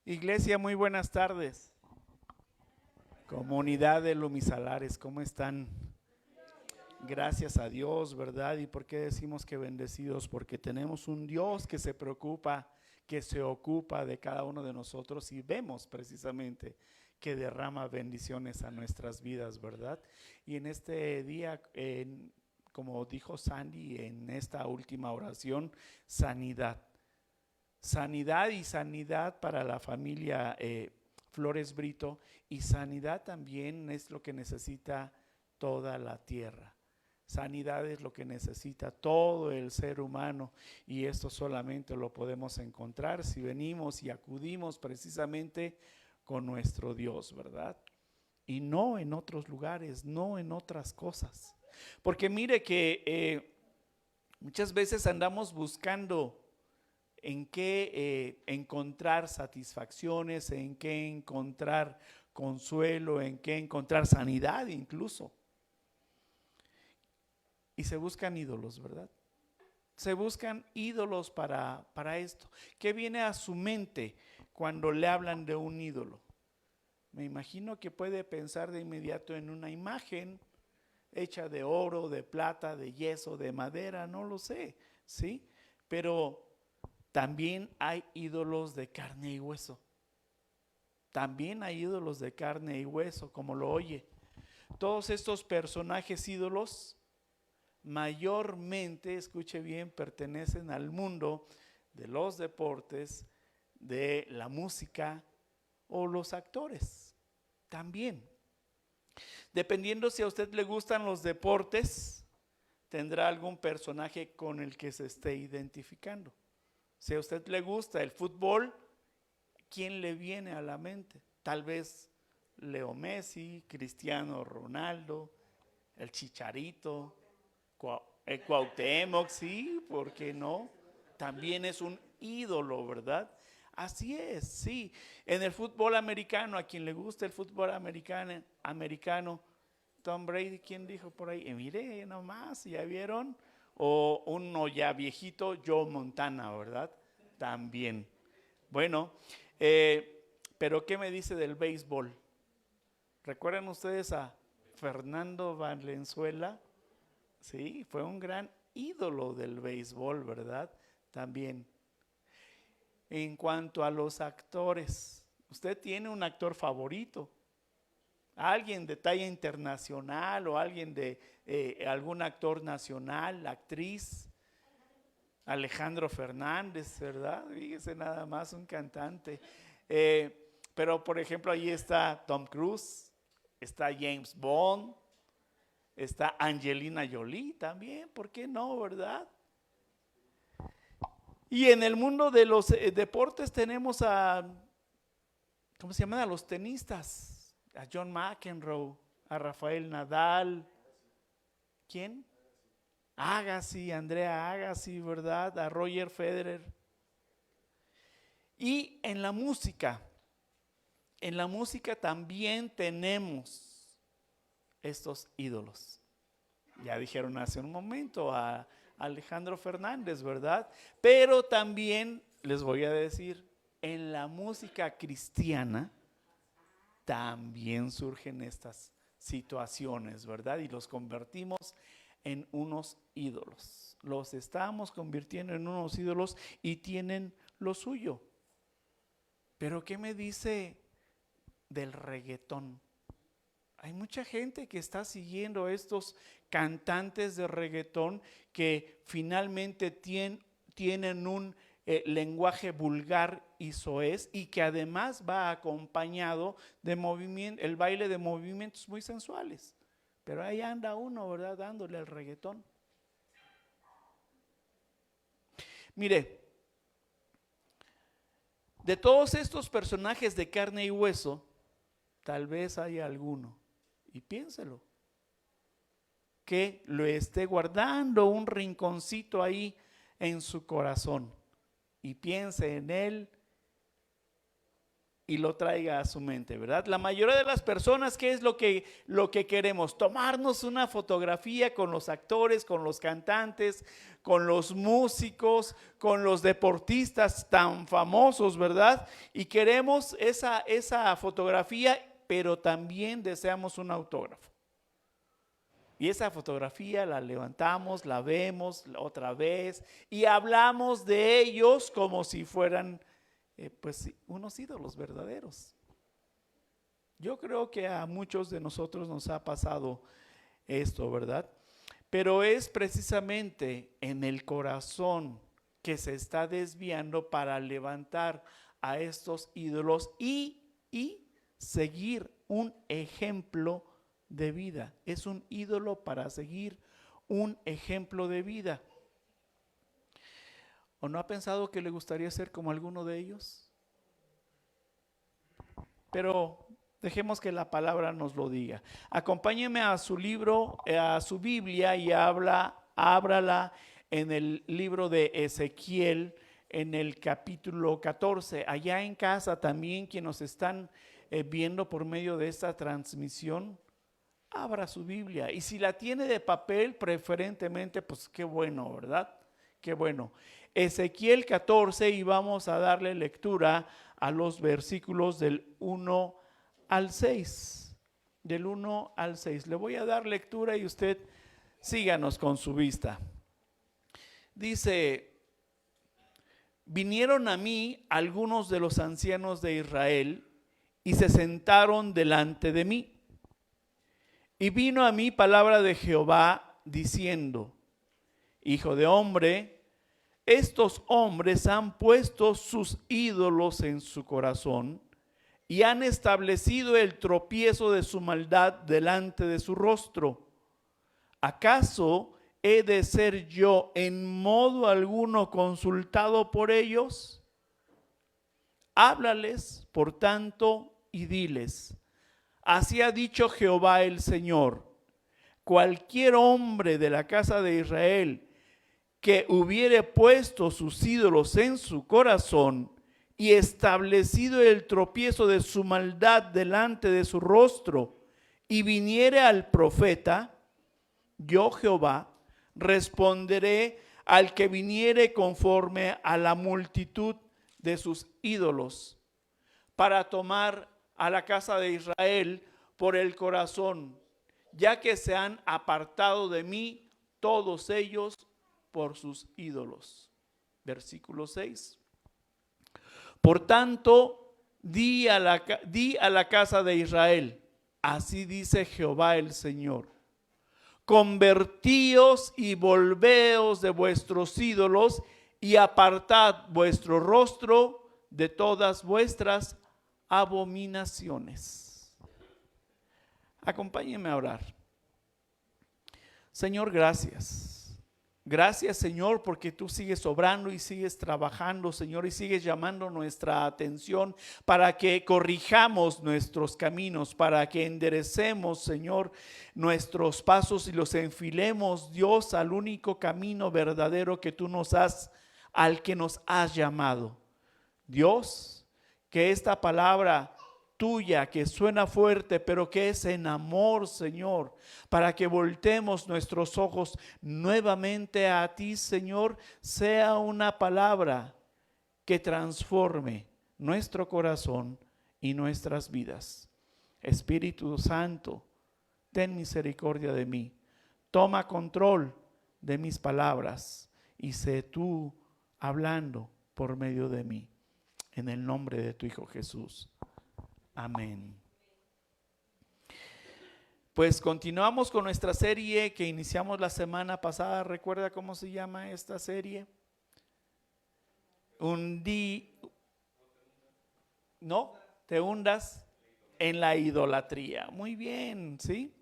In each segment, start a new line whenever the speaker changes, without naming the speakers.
Iglesia, muy buenas tardes. Comunidad de Lumisalares, ¿cómo están? Gracias a Dios, ¿verdad? ¿Y por qué decimos que bendecidos? Porque tenemos un Dios que se preocupa, que se ocupa de cada uno de nosotros y vemos precisamente que derrama bendiciones a nuestras vidas, ¿verdad? Y en este día, como dijo Sandy en esta última oración, sanidad. Sanidad y sanidad para la familia Flores Brito, y sanidad también es lo que necesita toda la tierra. Sanidad es lo que necesita todo el ser humano, y esto solamente lo podemos encontrar si venimos y acudimos precisamente con nuestro Dios, ¿verdad? Y no en otros lugares, no en otras cosas. Porque mire que muchas veces andamos buscando en qué encontrar satisfacciones, en qué encontrar consuelo, en qué encontrar sanidad incluso. Y se buscan ídolos, ¿verdad? Se buscan ídolos para esto. ¿Qué viene a su mente cuando le hablan de un ídolo? Me imagino que puede pensar de inmediato en una imagen hecha de oro, de plata, de yeso, de madera, no lo sé, ¿sí? Pero también hay ídolos de carne y hueso. También hay ídolos de carne y hueso, como lo oye. Todos estos personajes ídolos mayormente, escuche bien, pertenecen al mundo de los deportes, de la música o los actores. También. Dependiendo si a usted le gustan los deportes, tendrá algún personaje con el que se esté identificando. Si a usted le gusta el fútbol, ¿quién le viene a la mente? Tal vez Leo Messi, Cristiano Ronaldo, el Chicharito, el Cuauhtémoc, sí, ¿por qué no? También es un ídolo, ¿verdad? Así es, sí. En el fútbol americano, a quien le gusta el fútbol americano, Tom Brady, ¿quién dijo por ahí? Mire nomás, ¿ya vieron? O uno ya viejito, Joe Montana, ¿verdad? También. Bueno, pero ¿qué me dice del béisbol? ¿Recuerdan ustedes a Fernando Valenzuela? Sí, fue un gran ídolo del béisbol, ¿verdad? También. En cuanto a los actores, ¿usted tiene un actor favorito? ¿Alguien de talla internacional o alguien de algún actor nacional, actriz? Alejandro Fernández, ¿verdad? Fíjese nada más, un cantante. Pero por ejemplo, ahí está Tom Cruise, está James Bond, está Angelina Jolie también, ¿por qué no, verdad? Y en el mundo de los deportes tenemos a, ¿cómo se llaman? A los tenistas, a John McEnroe, a Rafael Nadal, ¿quién? Agassi, Andrea Agassi, ¿verdad? A Roger Federer. Y en la música también tenemos estos ídolos. Ya dijeron hace un momento a Alejandro Fernández, ¿verdad? Pero también les voy a decir, en la música cristiana también surgen estas situaciones, ¿verdad? Y los convertimos en unos ídolos. Los estamos convirtiendo en unos ídolos y tienen lo suyo. Pero ¿qué me dice del reggaetón? Hay mucha gente que está siguiendo estos cantantes de reggaetón que finalmente tienen un lenguaje vulgar y soez, y que además va acompañado de movimiento, el baile de movimientos muy sensuales. Pero ahí anda uno, ¿verdad? Dándole al reggaetón. Mire, de todos estos personajes de carne y hueso, tal vez haya alguno, y piénselo, que lo esté guardando un rinconcito ahí en su corazón, y piense en él y lo traiga a su mente, ¿verdad? La mayoría de las personas, ¿qué es lo que queremos? Tomarnos una fotografía con los actores, con los cantantes, con los músicos, con los deportistas tan famosos, ¿verdad? Y queremos esa fotografía, pero también deseamos un autógrafo. Y esa fotografía la levantamos, la vemos otra vez y hablamos de ellos como si fueran pues unos ídolos verdaderos. Yo creo que a muchos de nosotros nos ha pasado esto, ¿verdad? Pero es precisamente en el corazón que se está desviando para levantar a estos ídolos y seguir un ejemplo de vida. Es un ídolo para seguir un ejemplo de vida. ¿O no ha pensado que le gustaría ser como alguno de ellos? Pero dejemos que la palabra nos lo diga. Acompáñeme a su libro, a su Biblia, y ábrala en el libro de Ezequiel, en el capítulo 14. Allá en casa también, quienes nos están viendo por medio de esta transmisión, abra su Biblia. Y si la tiene de papel, preferentemente, pues qué bueno, ¿verdad? Qué bueno. Ezequiel 14, y vamos a darle lectura a los versículos del 1 al 6. Del 1 al 6. Le voy a dar lectura y usted síganos con su vista. Dice: vinieron a mí algunos de los ancianos de Israel y se sentaron delante de mí. Y vino a mí palabra de Jehová diciendo: hijo de hombre, estos hombres han puesto sus ídolos en su corazón y han establecido el tropiezo de su maldad delante de su rostro. ¿Acaso he de ser yo en modo alguno consultado por ellos? Háblales, por tanto, y diles: así ha dicho Jehová el Señor: cualquier hombre de la casa de Israel que hubiere puesto sus ídolos en su corazón y establecido el tropiezo de su maldad delante de su rostro, y viniere al profeta, yo Jehová responderé al que viniere conforme a la multitud de sus ídolos, para tomar a la casa de Israel por el corazón, ya que se han apartado de mí todos ellos por sus ídolos. Versículo 6. Por tanto, di a la casa de Israel: así dice Jehová el Señor: convertíos y volveos de vuestros ídolos y apartad vuestro rostro de todas vuestras abominaciones. Acompáñenme a orar. Señor, gracias. Gracias, Señor, porque tú sigues obrando y sigues trabajando, Señor, y sigues llamando nuestra atención para que corrijamos nuestros caminos, para que enderecemos, Señor, nuestros pasos y los enfilemos, Dios, al único camino verdadero que tú al que nos has llamado. Dios, que esta palabra tuya, que suena fuerte, pero que es en amor, Señor, para que voltemos nuestros ojos nuevamente a ti, Señor, sea una palabra que transforme nuestro corazón y nuestras vidas. Espíritu Santo, ten misericordia de mí, toma control de mis palabras y sé tú hablando por medio de mí. En el nombre de tu Hijo Jesús. Amén. Pues continuamos con nuestra serie que iniciamos la semana pasada. ¿Recuerda cómo se llama esta serie? ¿No? Te hundas en la idolatría. Muy bien, ¿sí?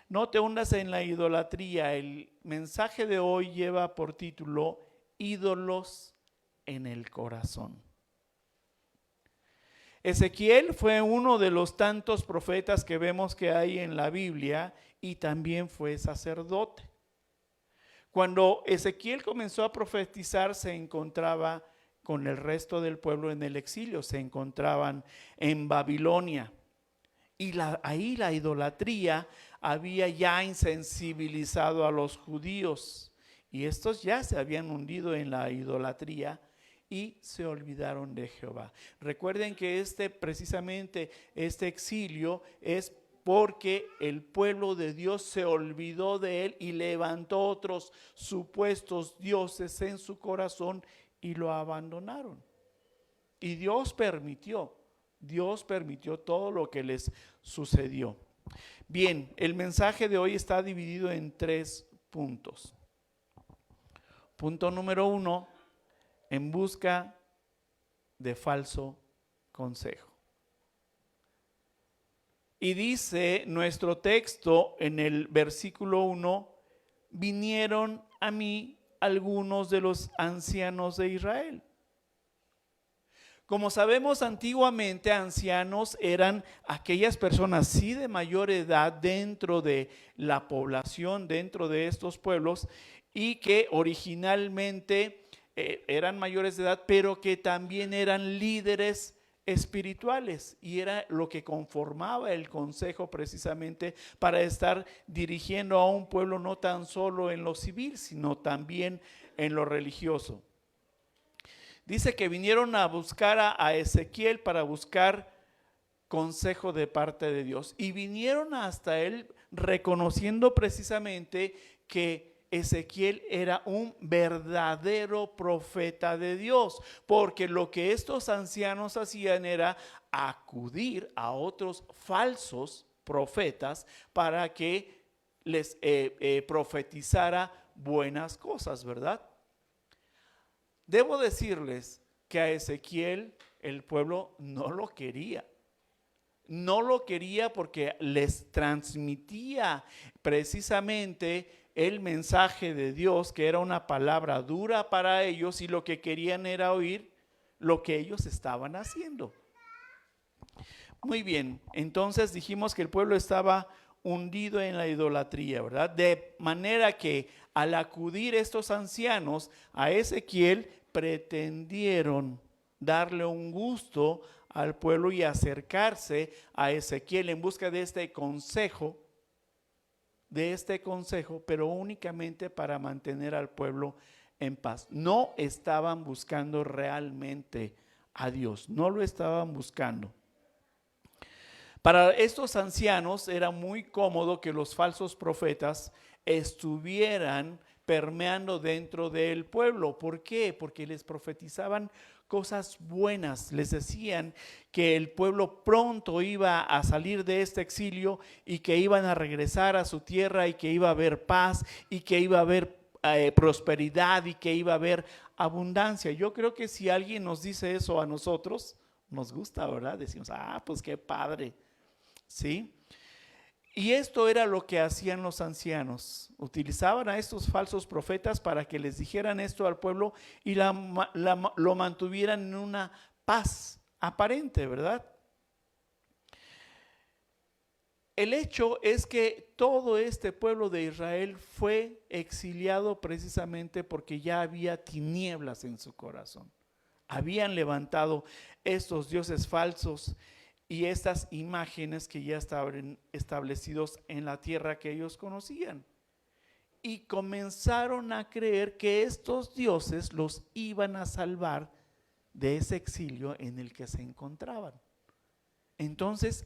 No te hundas en la idolatría. El mensaje de hoy lleva por título: ídolos en el corazón. Ezequiel fue uno de los tantos profetas que vemos que hay en la Biblia y también fue sacerdote. Cuando Ezequiel comenzó a profetizar, se encontraba con el resto del pueblo en el exilio. Se encontraban en Babilonia. Y ahí la idolatría había ya insensibilizado a los judíos. Y estos ya se habían hundido en la idolatría y se olvidaron de Jehová. Recuerden que precisamente este exilio es porque el pueblo de Dios se olvidó de él y levantó otros supuestos dioses en su corazón y lo abandonaron. Y Dios permitió todo lo que les sucedió. Bien, el mensaje de hoy está dividido en 3 puntos. Punto número 1, en busca de falso consejo. Y dice nuestro texto en el versículo 1, vinieron a mí algunos de los ancianos de Israel. Como sabemos, antiguamente ancianos eran aquellas personas sí de mayor edad dentro de la población, dentro de estos pueblos, y que originalmente eran mayores de edad, pero que también eran líderes espirituales, y era lo que conformaba el consejo precisamente para estar dirigiendo a un pueblo no tan solo en lo civil, sino también en lo religioso. Dice que vinieron a buscar a Ezequiel para buscar consejo de parte de Dios, y vinieron hasta él reconociendo precisamente que Ezequiel era un verdadero profeta de Dios, porque lo que estos ancianos hacían era acudir a otros falsos profetas para que les profetizara buenas cosas, ¿verdad? Debo decirles que a Ezequiel el pueblo no lo quería. No lo quería porque les transmitía precisamente el mensaje de Dios, que era una palabra dura para ellos, y lo que querían era oír lo que ellos estaban haciendo. Muy bien, entonces dijimos que el pueblo estaba hundido en la idolatría, ¿verdad? De manera que al acudir estos ancianos a Ezequiel, pretendieron darle un gusto al pueblo y acercarse a Ezequiel en busca de este consejo, pero únicamente para mantener al pueblo en paz. No estaban buscando realmente a Dios, no lo estaban buscando. Para estos ancianos era muy cómodo que los falsos profetas estuvieran permeando dentro del pueblo. ¿Por qué? Porque les profetizaban cosas buenas, les decían que el pueblo pronto iba a salir de este exilio y que iban a regresar a su tierra y que iba a haber paz y que iba a haber prosperidad y que iba a haber abundancia. Yo creo que si alguien nos dice eso a nosotros, nos gusta, ¿verdad? Decimos, pues qué padre, ¿sí? Y esto era lo que hacían los ancianos. Utilizaban a estos falsos profetas para que les dijeran esto al pueblo y lo mantuvieran en una paz aparente, ¿verdad? El hecho es que todo este pueblo de Israel fue exiliado precisamente porque ya había tinieblas en su corazón. Habían levantado estos dioses falsos y estas imágenes que ya estaban establecidos en la tierra que ellos conocían. Y comenzaron a creer que estos dioses los iban a salvar de ese exilio en el que se encontraban. Entonces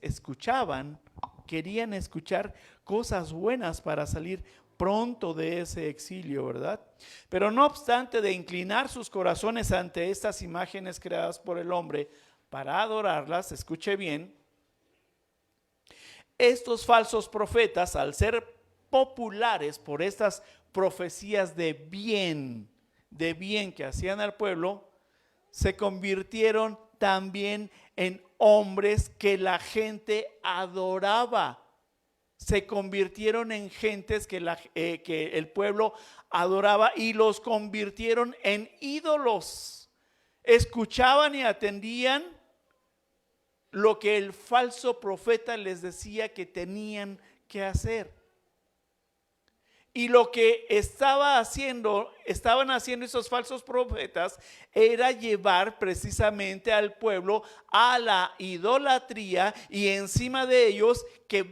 querían escuchar cosas buenas para salir pronto de ese exilio, ¿verdad? Pero no obstante de inclinar sus corazones ante estas imágenes creadas por el hombre, para adorarlas, escuche bien, estos falsos profetas, al ser populares por estas profecías de bien que hacían al pueblo, se convirtieron también en hombres que la gente adoraba. Se convirtieron en gentes que el pueblo adoraba y los convirtieron en ídolos. Escuchaban y atendían lo que el falso profeta les decía que tenían que hacer. Y lo que estaban haciendo esos falsos profetas era llevar precisamente al pueblo a la idolatría, y encima de ellos que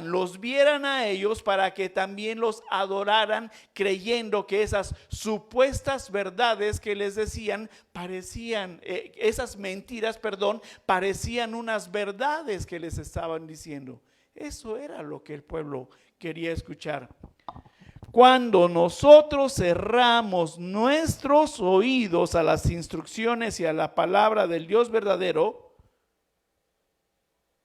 los vieran a ellos para que también los adoraran, creyendo que esas supuestas verdades que les decían parecían, esas mentiras, perdón, parecían unas verdades que les estaban diciendo. Eso era lo que el pueblo quería escuchar. Cuando nosotros cerramos nuestros oídos a las instrucciones y a la palabra del Dios verdadero,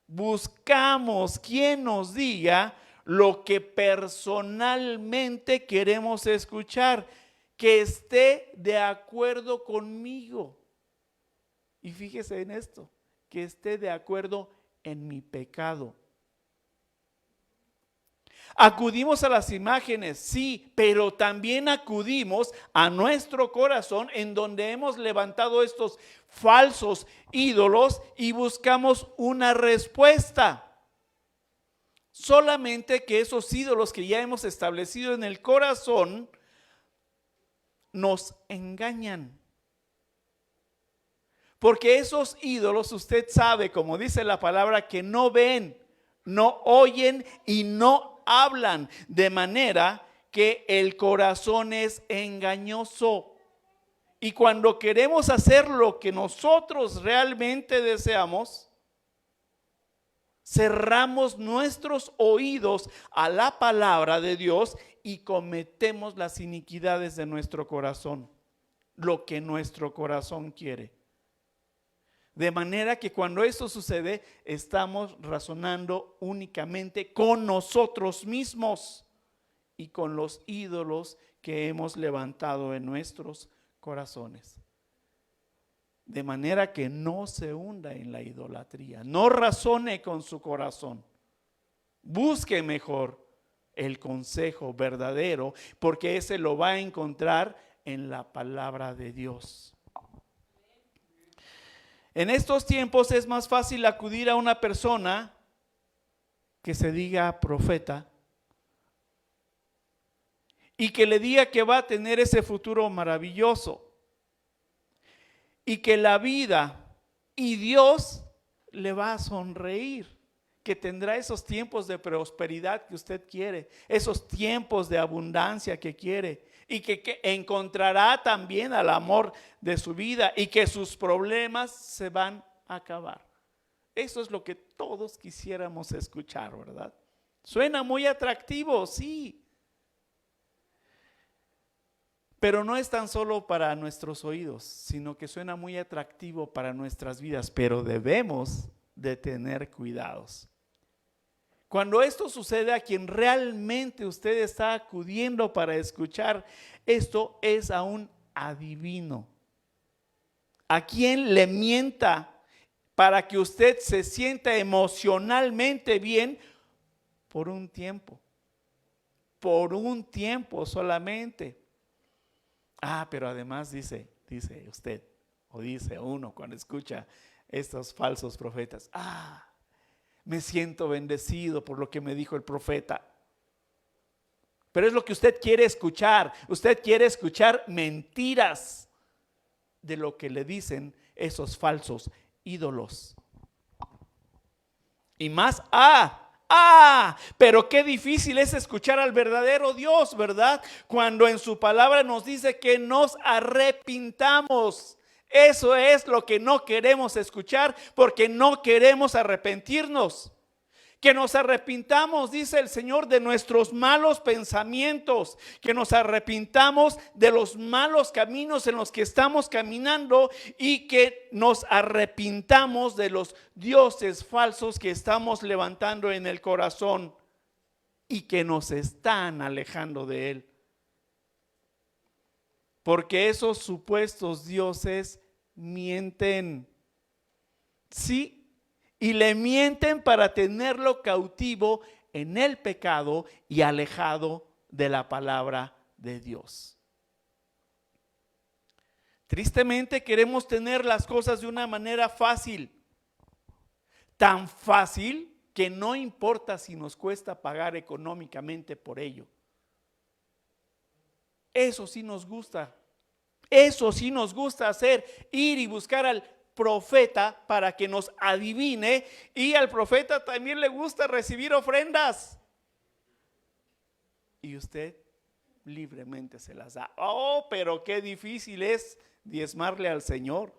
buscamos quien nos diga lo que personalmente queremos escuchar, que esté de acuerdo conmigo. Y fíjese en esto, que esté de acuerdo en mi pecado. Acudimos a las imágenes, sí, pero también acudimos a nuestro corazón, en donde hemos levantado estos falsos ídolos y buscamos una respuesta. Solamente que esos ídolos que ya hemos establecido en el corazón nos engañan. Porque esos ídolos, usted sabe, como dice la palabra, que no ven, no oyen y no hablan, de manera que el corazón es engañoso. Y cuando queremos hacer lo que nosotros realmente deseamos, cerramos nuestros oídos a la palabra de Dios y cometemos las iniquidades de nuestro corazón, lo que nuestro corazón quiere. De manera que cuando esto sucede, estamos razonando únicamente con nosotros mismos y con los ídolos que hemos levantado en nuestros corazones. De manera que no se hunda en la idolatría, no razone con su corazón. Busque mejor el consejo verdadero, porque ese lo va a encontrar en la palabra de Dios. En estos tiempos es más fácil acudir a una persona que se diga profeta y que le diga que va a tener ese futuro maravilloso y que la vida y Dios le va a sonreír, que tendrá esos tiempos de prosperidad que usted quiere, esos tiempos de abundancia que quiere, y que encontrará también al amor de su vida y que sus problemas se van a acabar. Eso es lo que todos quisiéramos escuchar, ¿verdad? Suena muy atractivo, sí, pero no es tan solo para nuestros oídos, sino que suena muy atractivo para nuestras vidas, pero debemos de tener cuidados. Cuando esto sucede a quien realmente usted está acudiendo para escuchar, esto es a un adivino, a quien le mienta para que usted se sienta emocionalmente bien por un tiempo solamente. Pero además dice usted, o dice uno cuando escucha estos falsos profetas, me siento bendecido por lo que me dijo el profeta. Pero es lo que usted quiere escuchar. Usted quiere escuchar mentiras de lo que le dicen esos falsos ídolos. Y más, pero qué difícil es escuchar al verdadero Dios, ¿verdad? Cuando en su palabra nos dice que nos arrepintamos. Eso es lo que no queremos escuchar, porque no queremos arrepentirnos. Que nos arrepintamos, dice el Señor, de nuestros malos pensamientos, que nos arrepintamos de los malos caminos en los que estamos caminando y que nos arrepintamos de los dioses falsos que estamos levantando en el corazón y que nos están alejando de Él. Porque esos supuestos dioses mienten. Sí, y le mienten para tenerlo cautivo en el pecado y alejado de la palabra de Dios. Tristemente queremos tener las cosas de una manera fácil, tan fácil que no importa si nos cuesta pagar económicamente por ello. Eso sí nos gusta. Eso sí nos gusta hacer, ir y buscar al profeta para que nos adivine, y al profeta también le gusta recibir ofrendas. Y usted libremente se las da. Oh, pero qué difícil es diezmarle al Señor,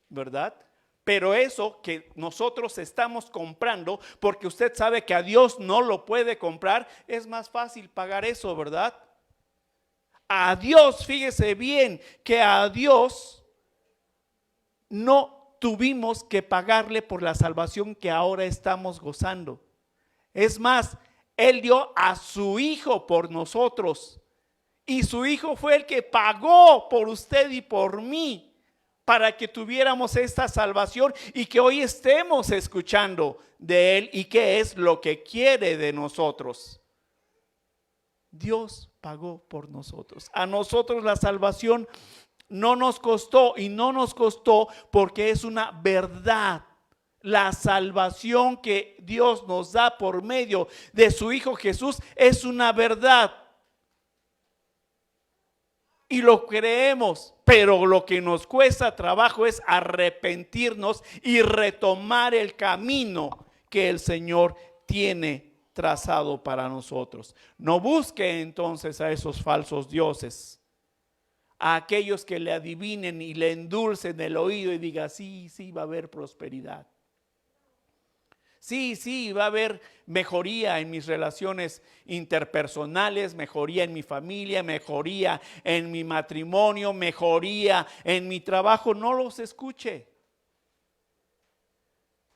¿verdad? Pero eso que nosotros estamos comprando, porque usted sabe que a Dios no lo puede comprar, es más fácil pagar eso, ¿verdad? A Dios, fíjese bien, que a Dios no tuvimos que pagarle por la salvación que ahora estamos gozando. Es más, Él dio a su Hijo por nosotros, y su Hijo fue el que pagó por usted y por mí, para que tuviéramos esta salvación y que hoy estemos escuchando de Él y qué es lo que quiere de nosotros. Dios pagó por nosotros. A nosotros la salvación no nos costó, y no nos costó porque es una verdad. La salvación que Dios nos da por medio de su Hijo Jesús es una verdad. Y lo creemos, pero lo que nos cuesta trabajo es arrepentirnos y retomar el camino que el Señor tiene trazado para nosotros. No busque entonces a esos falsos dioses, a aquellos que le adivinen y le endulcen el oído y diga, sí, sí, va a haber prosperidad. Sí, sí, va a haber mejoría en mis relaciones interpersonales, mejoría en mi familia, mejoría en mi matrimonio, mejoría en mi trabajo. No los escuche.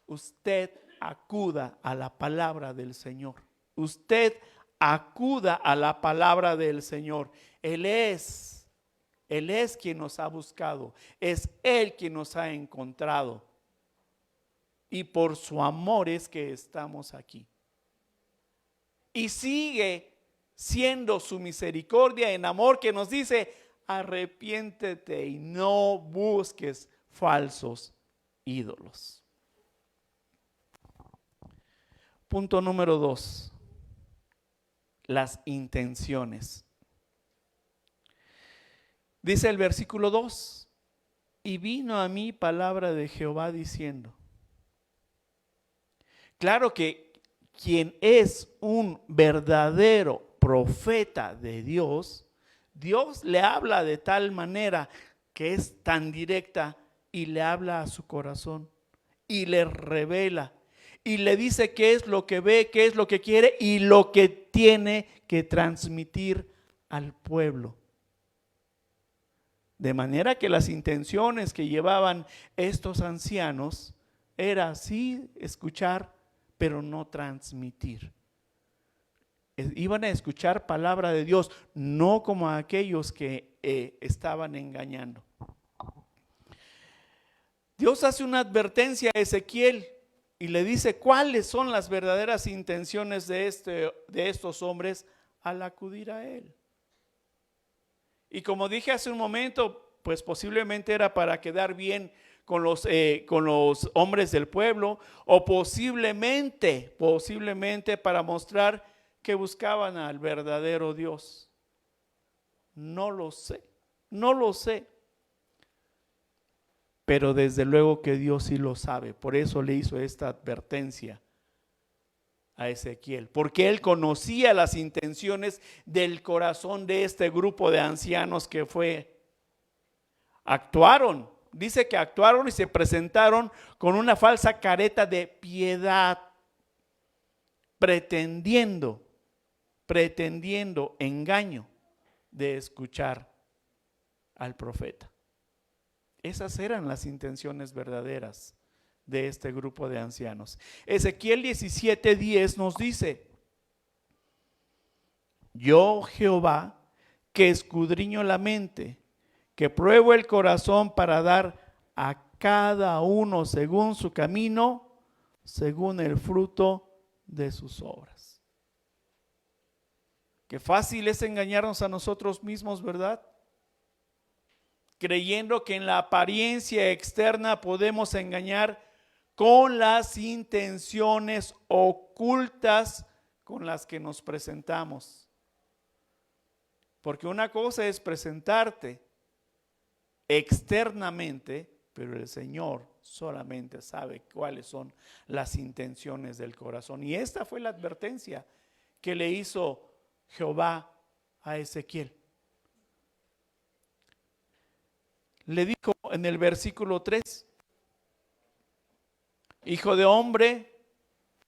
Usted acuda a la palabra del Señor. Usted acuda a la palabra del Señor. Él es quien nos ha buscado. Es Él quien nos ha encontrado. Y por su amor es que estamos aquí. Y sigue siendo su misericordia en amor que nos dice, arrepiéntete y no busques falsos ídolos. Punto número 2. Las intenciones. Dice el versículo 2, y vino a mí palabra de Jehová diciendo. Claro que quien es un verdadero profeta de Dios, Dios le habla de tal manera que es tan directa y le habla a su corazón y le revela y le dice qué es lo que ve, qué es lo que quiere y lo que tiene que transmitir al pueblo. De manera que las intenciones que llevaban estos ancianos era sí escuchar, pero no transmitir. Iban a escuchar palabra de Dios, no como aquellos que estaban engañando. Dios hace una advertencia a Ezequiel y le dice cuáles son las verdaderas intenciones de estos hombres al acudir a él. Y como dije hace un momento, pues posiblemente era para quedar bien con los hombres del pueblo, o posiblemente para mostrar que buscaban al verdadero Dios. No lo sé, pero desde luego que Dios sí lo sabe. Por eso le hizo esta advertencia a Ezequiel, porque él conocía las intenciones del corazón de este grupo de ancianos que actuaron. Dice que actuaron y se presentaron con una falsa careta de piedad, pretendiendo engaño de escuchar al profeta. Esas eran las intenciones verdaderas de este grupo de ancianos. Ezequiel 17:10 nos dice, yo Jehová, que escudriño la mente, que pruebo el corazón para dar a cada uno según su camino, según el fruto de sus obras. Qué fácil es engañarnos a nosotros mismos, ¿verdad? Creyendo que en la apariencia externa podemos engañar con las intenciones ocultas con las que nos presentamos. Porque una cosa es presentarte externamente, pero el Señor solamente sabe cuáles son las intenciones del corazón. Y esta fue la advertencia que le hizo Jehová a Ezequiel. Le dijo en el versículo 3: hijo de hombre,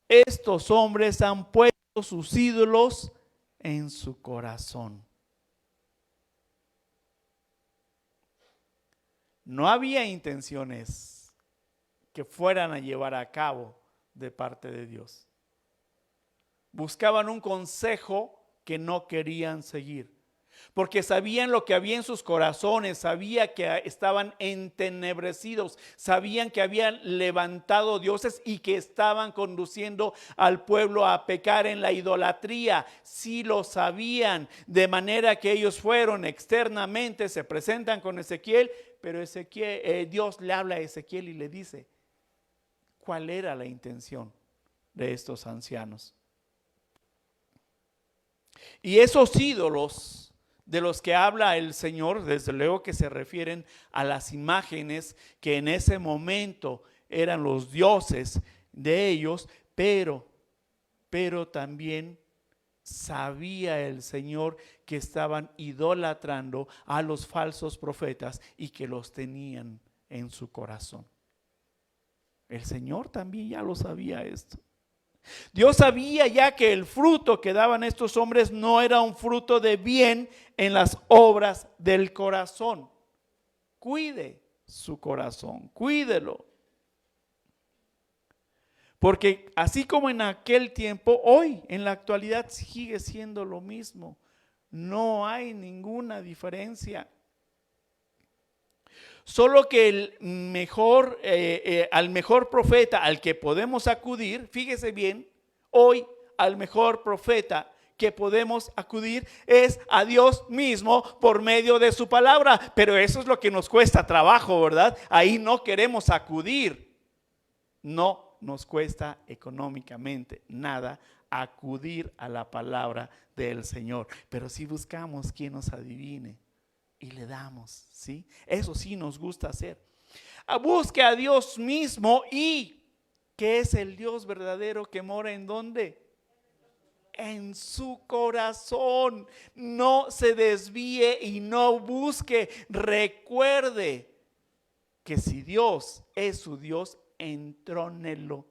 estos hombres han puesto sus ídolos en su corazón. No había intenciones que fueran a llevar a cabo de parte de Dios. Buscaban un consejo que no querían seguir, porque sabían lo que había en sus corazones, sabían que estaban entenebrecidos, sabían que habían levantado dioses y que estaban conduciendo al pueblo a pecar en la idolatría. Sí lo sabían, de manera que ellos fueron externamente, se presentan con Ezequiel, pero Dios le habla a Ezequiel y le dice cuál era la intención de estos ancianos. Y esos ídolos de los que habla el Señor, desde luego que se refieren a las imágenes que en ese momento eran los dioses de ellos, pero también sabía el Señor que estaban idolatrando a los falsos profetas y que los tenían en su corazón. El Señor también ya lo sabía esto. Dios sabía ya que el fruto que daban estos hombres no era un fruto de bien en las obras del corazón. Cuide su corazón, cuídelo. Porque así como en aquel tiempo, hoy en la actualidad sigue siendo lo mismo. No hay ninguna diferencia. Solo que al mejor profeta al que podemos acudir, fíjese bien, hoy al mejor profeta que podemos acudir es a Dios mismo por medio de su palabra. Pero eso es lo que nos cuesta trabajo, ¿verdad? Ahí no queremos acudir. No nos cuesta económicamente nada acudir a la palabra del Señor. Pero si buscamos quien nos adivine y le damos, ¿sí? Eso sí nos gusta hacer. Busque a Dios mismo, y que es el Dios verdadero que mora ¿en dónde? En su corazón. No se desvíe y no busque. Recuerde que si Dios es su Dios, entrónelo.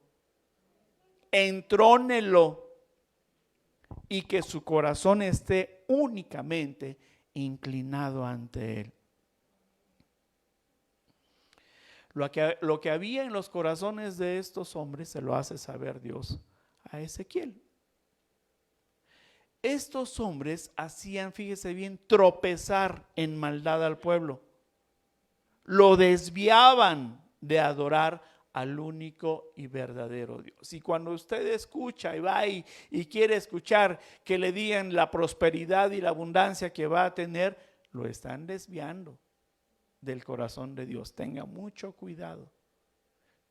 Entrónelo. Y que su corazón esté únicamente inclinado ante Él. Lo que había en los corazones de estos hombres se lo hace saber Dios a Ezequiel. Estos hombres hacían, fíjese bien, tropezar en maldad al pueblo. Lo desviaban de adorar al único y verdadero Dios. Y cuando usted escucha y va y quiere escuchar que le digan la prosperidad y la abundancia que va a tener, lo están desviando del corazón de Dios. Tenga mucho cuidado.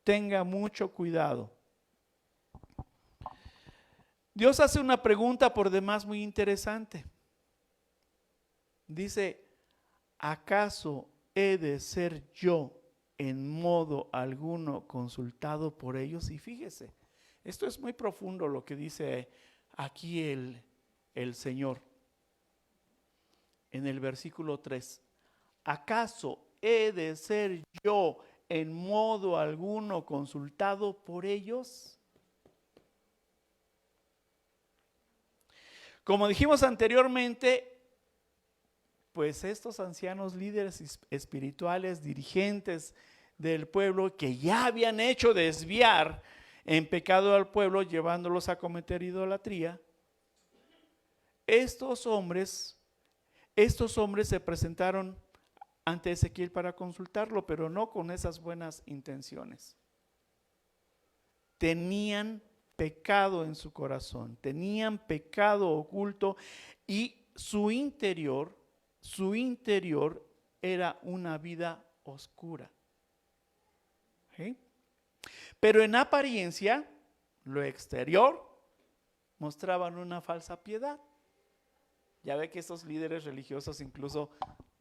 Tenga mucho cuidado. Dios hace una pregunta por demás muy interesante. Dice: ¿acaso he de ser yo en modo alguno consultado por ellos? Y fíjese, esto es muy profundo lo que dice aquí el Señor en el versículo 3. ¿Acaso he de ser yo en modo alguno consultado por ellos? Como dijimos anteriormente, pues estos ancianos líderes espirituales, dirigentes del pueblo, que ya habían hecho desviar en pecado al pueblo, llevándolos a cometer idolatría, estos hombres se presentaron ante Ezequiel para consultarlo, pero no con esas buenas intenciones. Tenían pecado en su corazón, tenían pecado oculto, y su interior era una vida oscura. ¿Sí? Pero en apariencia, lo exterior mostraban una falsa piedad. Ya ve que estos líderes religiosos, incluso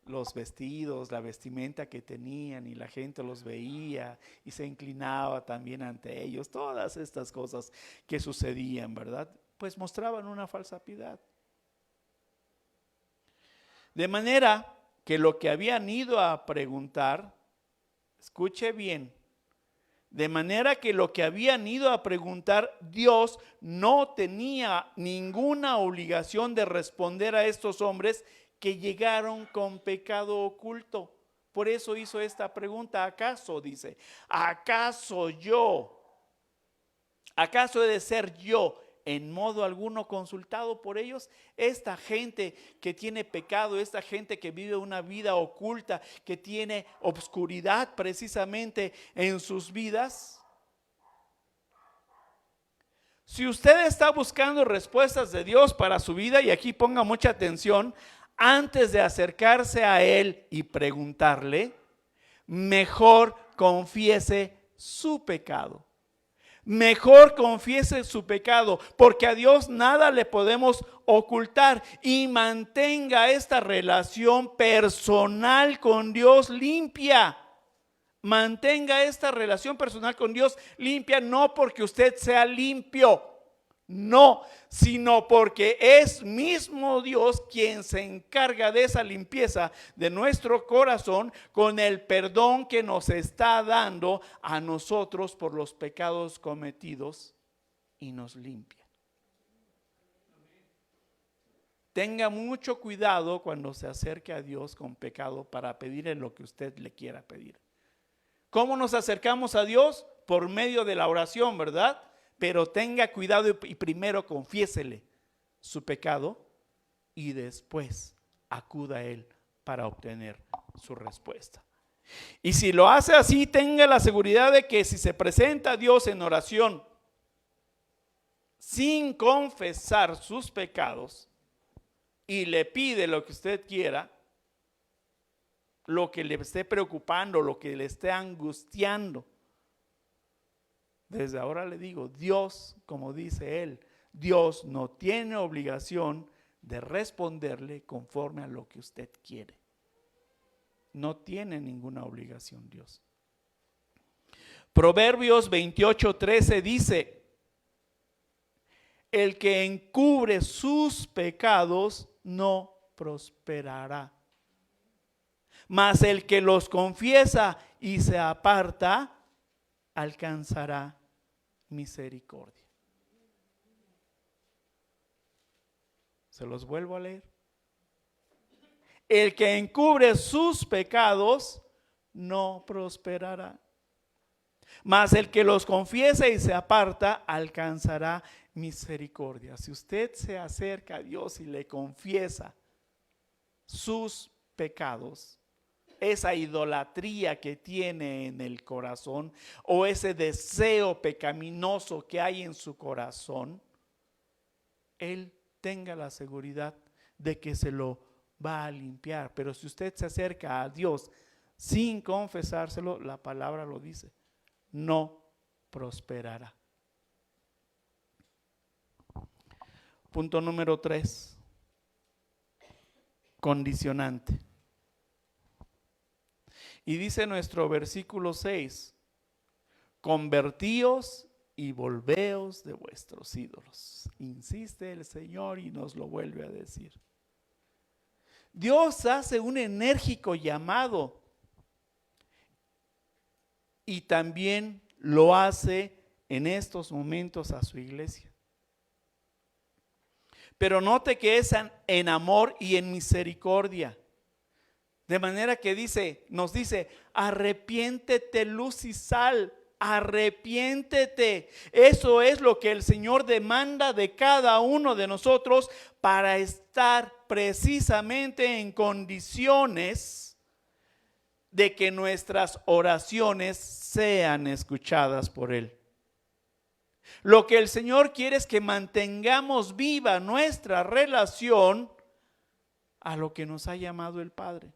los vestidos, la vestimenta que tenían, y la gente los veía y se inclinaba también ante ellos, todas estas cosas que sucedían, ¿verdad? Pues mostraban una falsa piedad. De manera que lo que habían ido a preguntar, escuche bien, de manera que lo que habían ido a preguntar, Dios no tenía ninguna obligación de responder a estos hombres que llegaron con pecado oculto. Por eso hizo esta pregunta: ¿acaso, dice, acaso he de ser yo en modo alguno consultado por ellos? Esta gente que tiene pecado, esta gente que vive una vida oculta, que tiene obscuridad precisamente en sus vidas. Si usted está buscando respuestas de Dios para su vida, y aquí ponga mucha atención, antes de acercarse a Él y preguntarle, mejor confiese su pecado. Mejor confiese su pecado, porque a Dios nada le podemos ocultar, y mantenga esta relación personal con Dios limpia. Mantenga esta relación personal con Dios limpia, no porque usted sea limpio, no, sino porque es mismo Dios quien se encarga de esa limpieza de nuestro corazón, con el perdón que nos está dando a nosotros por los pecados cometidos, y nos limpia. Tenga mucho cuidado cuando se acerque a Dios con pecado para pedirle lo que usted le quiera pedir. ¿Cómo nos acercamos a Dios? Por medio de la oración, ¿verdad? Pero tenga cuidado y primero confiésele su pecado, y después acuda a Él para obtener su respuesta. Y si lo hace así, tenga la seguridad de que si se presenta a Dios en oración sin confesar sus pecados y le pide lo que usted quiera, lo que le esté preocupando, lo que le esté angustiando, desde ahora le digo, Dios, como dice él, Dios no tiene obligación de responderle conforme a lo que usted quiere. No tiene ninguna obligación Dios. Proverbios 28:13 dice: el que encubre sus pecados no prosperará, mas el que los confiesa y se aparta alcanzará misericordia. Se los vuelvo a leer. El que encubre sus pecados no prosperará, mas el que los confiesa y se aparta alcanzará misericordia. Si usted se acerca a Dios y le confiesa sus pecados, esa idolatría que tiene en el corazón, o ese deseo pecaminoso que hay en su corazón, Él tenga la seguridad de que se lo va a limpiar. Pero si usted se acerca a Dios sin confesárselo, la palabra lo dice, no prosperará. Punto número 3, condicionante. Y dice nuestro versículo 6, convertíos y volveos de vuestros ídolos. Insiste el Señor y nos lo vuelve a decir. Dios hace un enérgico llamado, y también lo hace en estos momentos a su iglesia. Pero note que es en amor y en misericordia. De manera que nos dice, arrepiéntete, luz y sal, arrepiéntete. Eso es lo que el Señor demanda de cada uno de nosotros para estar precisamente en condiciones de que nuestras oraciones sean escuchadas por Él. Lo que el Señor quiere es que mantengamos viva nuestra relación a lo que nos ha llamado el Padre.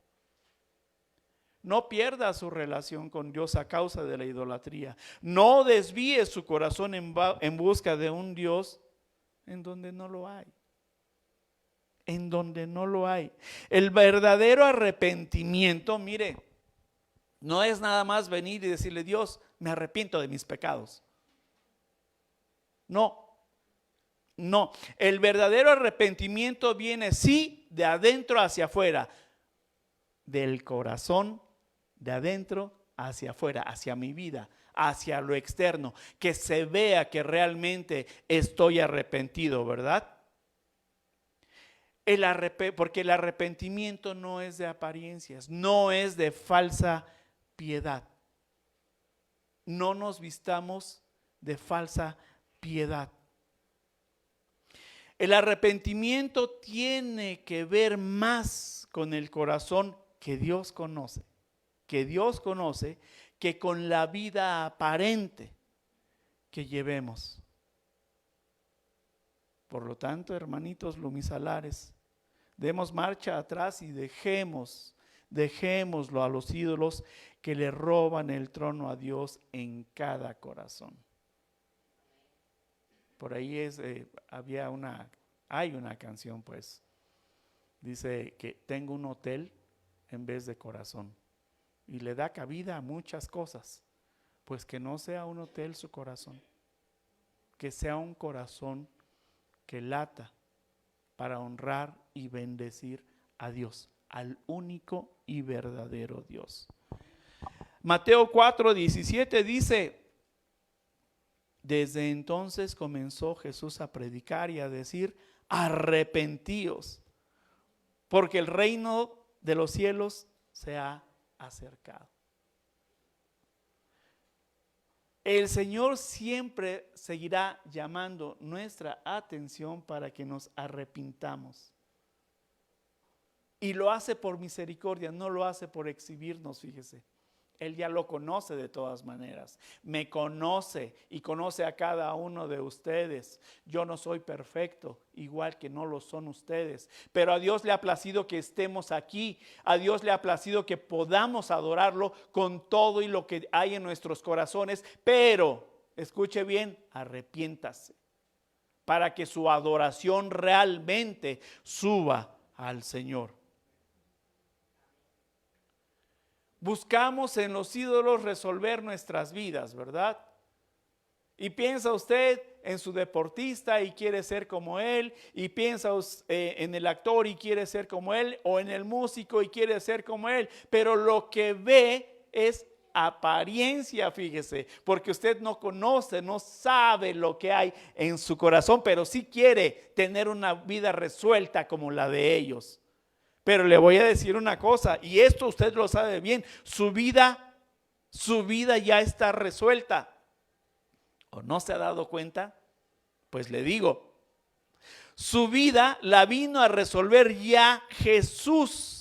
No pierda su relación con Dios a causa de la idolatría. No desvíe su corazón en busca de un Dios en donde no lo hay. en donde no lo hay. El verdadero arrepentimiento, mire, no es nada más venir y decirle: Dios, me arrepiento de mis pecados. No, no. El verdadero arrepentimiento viene sí de adentro hacia afuera, del corazón, de adentro hacia afuera, hacia mi vida, hacia lo externo, que se vea que realmente estoy arrepentido, ¿verdad? Porque el arrepentimiento no es de apariencias, no es de falsa piedad. No nos vistamos de falsa piedad. El arrepentimiento tiene que ver más con el corazón que Dios conoce, que con la vida aparente que llevemos. Por lo tanto, hermanitos lumisalares, demos marcha atrás y dejémoslo a los ídolos que le roban el trono a Dios en cada corazón. Por ahí hay una canción, pues, dice que tengo un hotel en vez de corazón, y le da cabida a muchas cosas. Pues que no sea un hotel su corazón, que sea un corazón que lata para honrar y bendecir a Dios, al único y verdadero Dios. Mateo 4:17 dice: desde entonces comenzó Jesús a predicar y a decir: arrepentíos, porque el reino de los cielos se ha acercado. El Señor siempre seguirá llamando nuestra atención para que nos arrepintamos. Y lo hace por misericordia, no lo hace por exhibirnos, fíjese. Él ya lo conoce de todas maneras. Me conoce y conoce a cada uno de ustedes. Yo no soy perfecto, igual que no lo son ustedes. Pero a Dios le ha placido que estemos aquí. A Dios le ha placido que podamos adorarlo con todo y lo que hay en nuestros corazones. Pero, escuche bien, arrepiéntase para que su adoración realmente suba al Señor. Buscamos en los ídolos resolver nuestras vidas, ¿verdad? Y piensa usted en su deportista y quiere ser como él, y piensa en el actor y quiere ser como él, o en el músico y quiere ser como él, pero lo que ve es apariencia, fíjese, porque usted no conoce, no sabe lo que hay en su corazón, pero sí quiere tener una vida resuelta como la de ellos. Pero le voy a decir una cosa, y esto usted lo sabe bien: su vida ya está resuelta. ¿O no se ha dado cuenta? Pues le digo, su vida la vino a resolver ya Jesús.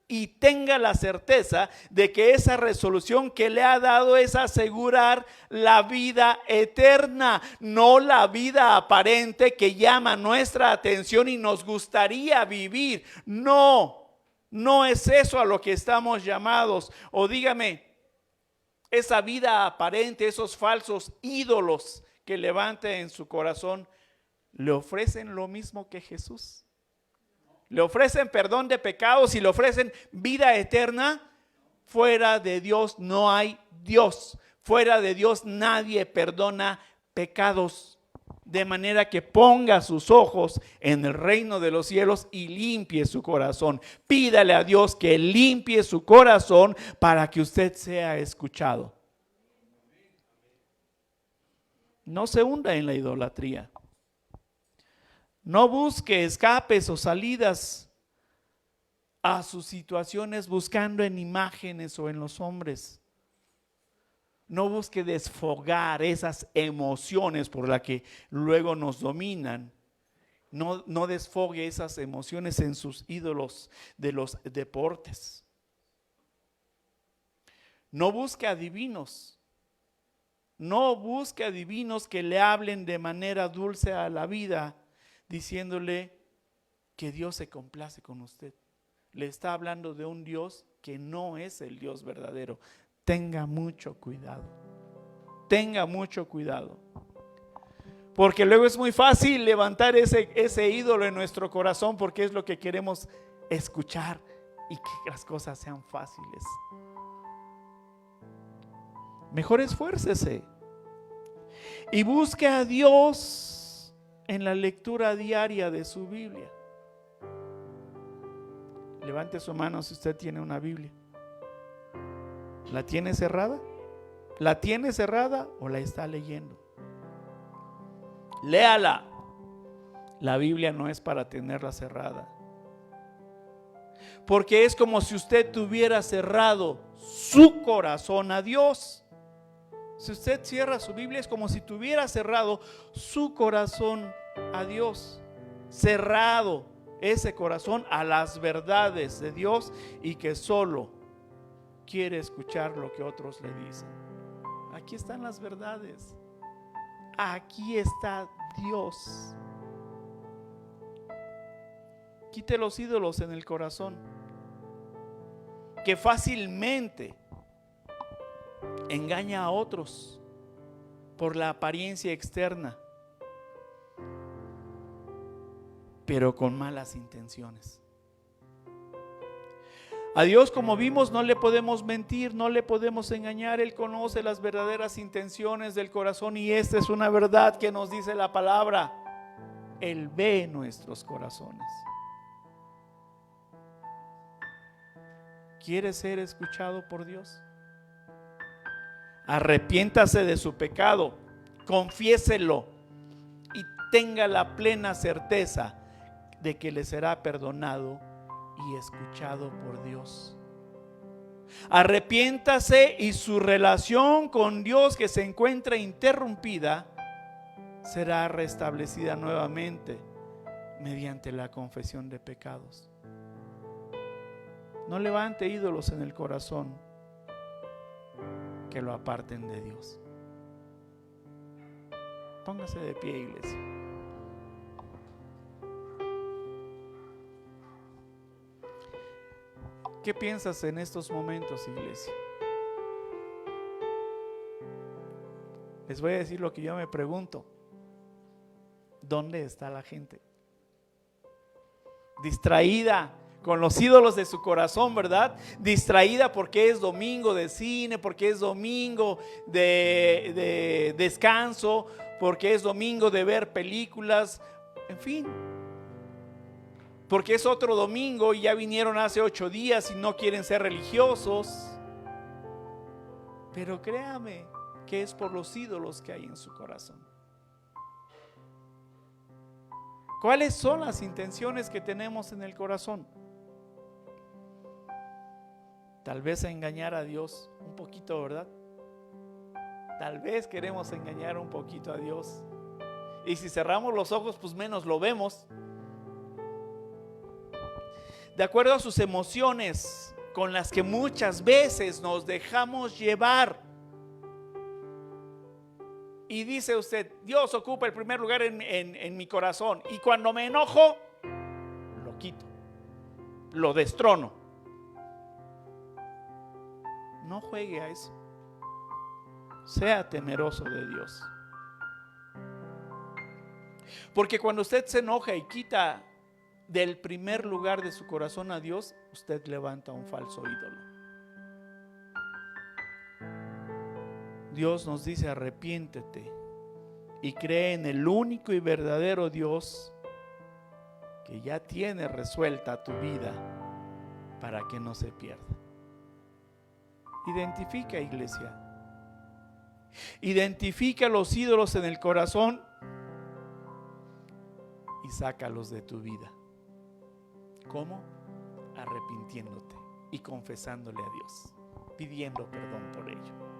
Y tenga la certeza de que esa resolución que le ha dado es asegurar la vida eterna, no la vida aparente que llama nuestra atención y nos gustaría vivir. No es eso a lo que estamos llamados. O dígame, esa vida aparente, esos falsos ídolos que levante en su corazón, ¿le ofrecen lo mismo que Jesús? ¿Le ofrecen perdón de pecados y le ofrecen vida eterna? Fuera de Dios no hay Dios. Fuera de Dios nadie perdona pecados. De manera que ponga sus ojos en el reino de los cielos y limpie su corazón. Pídale a Dios que limpie su corazón para que usted sea escuchado. No se hunda en la idolatría. No busque escapes o salidas a sus situaciones buscando en imágenes o en los hombres. No busque desfogar esas emociones por las que luego nos dominan. No desfogue esas emociones en sus ídolos de los deportes. No busque adivinos. No busque adivinos que le hablen de manera dulce a la vida, diciéndole que Dios se complace con usted. Le está hablando de un Dios que no es el Dios verdadero. Tenga mucho cuidado. Tenga mucho cuidado. Porque luego es muy fácil levantar ese ídolo en nuestro corazón, porque es lo que queremos escuchar y que las cosas sean fáciles. Mejor esfuércese y busque a Dios en la lectura diaria de su Biblia. Levante su mano si usted tiene una Biblia. ¿La tiene cerrada? ¿La tiene cerrada o la está leyendo? Léala. La Biblia no es para tenerla cerrada, porque es como si usted tuviera cerrado su corazón a Dios. Si usted cierra su Biblia, es como si tuviera cerrado su corazón a Dios. Cerrado ese corazón a las verdades de Dios, y que solo quiere escuchar lo que otros le dicen. Aquí están las verdades. Aquí está Dios. Quite los ídolos en el corazón, que fácilmente engaña a otros por la apariencia externa, pero con malas intenciones. A Dios, como vimos, no le podemos mentir, no le podemos engañar. Él conoce las verdaderas intenciones del corazón, y esta es una verdad que nos dice la palabra. Él ve nuestros corazones. ¿Quiere ser escuchado por Dios? Arrepiéntase de su pecado, confiéselo y tenga la plena certeza de que le será perdonado y escuchado por Dios. Arrepiéntase y su relación con Dios, que se encuentra interrumpida, será restablecida nuevamente mediante la confesión de pecados. No levante ídolos en el corazón que lo aparten de Dios. Póngase de pie, iglesia. ¿Qué piensas en estos momentos, iglesia? Les voy a decir lo que yo me pregunto. ¿Dónde está la gente? Distraída con los ídolos de su corazón, ¿verdad? Distraída porque es domingo de cine, porque es domingo de descanso, porque es domingo de ver películas, en fin. Porque es otro domingo y ya vinieron hace 8 días y no quieren ser religiosos. Pero créame que es por los ídolos que hay en su corazón. ¿Cuáles son las intenciones que tenemos en el corazón? Tal vez engañar a Dios un poquito, ¿verdad? Tal vez queremos engañar un poquito a Dios. Y si cerramos los ojos, pues menos lo vemos. De acuerdo a sus emociones, con las que muchas veces nos dejamos llevar. Y dice usted, Dios ocupa el primer lugar en mi corazón. Y cuando me enojo, lo quito, lo destrono. No juegue a eso. Sea temeroso de Dios. Porque cuando usted se enoja y quita del primer lugar de su corazón a Dios, usted levanta un falso ídolo. Dios nos dice: arrepiéntete y cree en el único y verdadero Dios, que ya tiene resuelta tu vida para que no se pierda. Identifica, iglesia. Identifica los ídolos en el corazón y sácalos de tu vida. ¿Cómo? Arrepintiéndote y confesándole a Dios, pidiendo perdón por ello.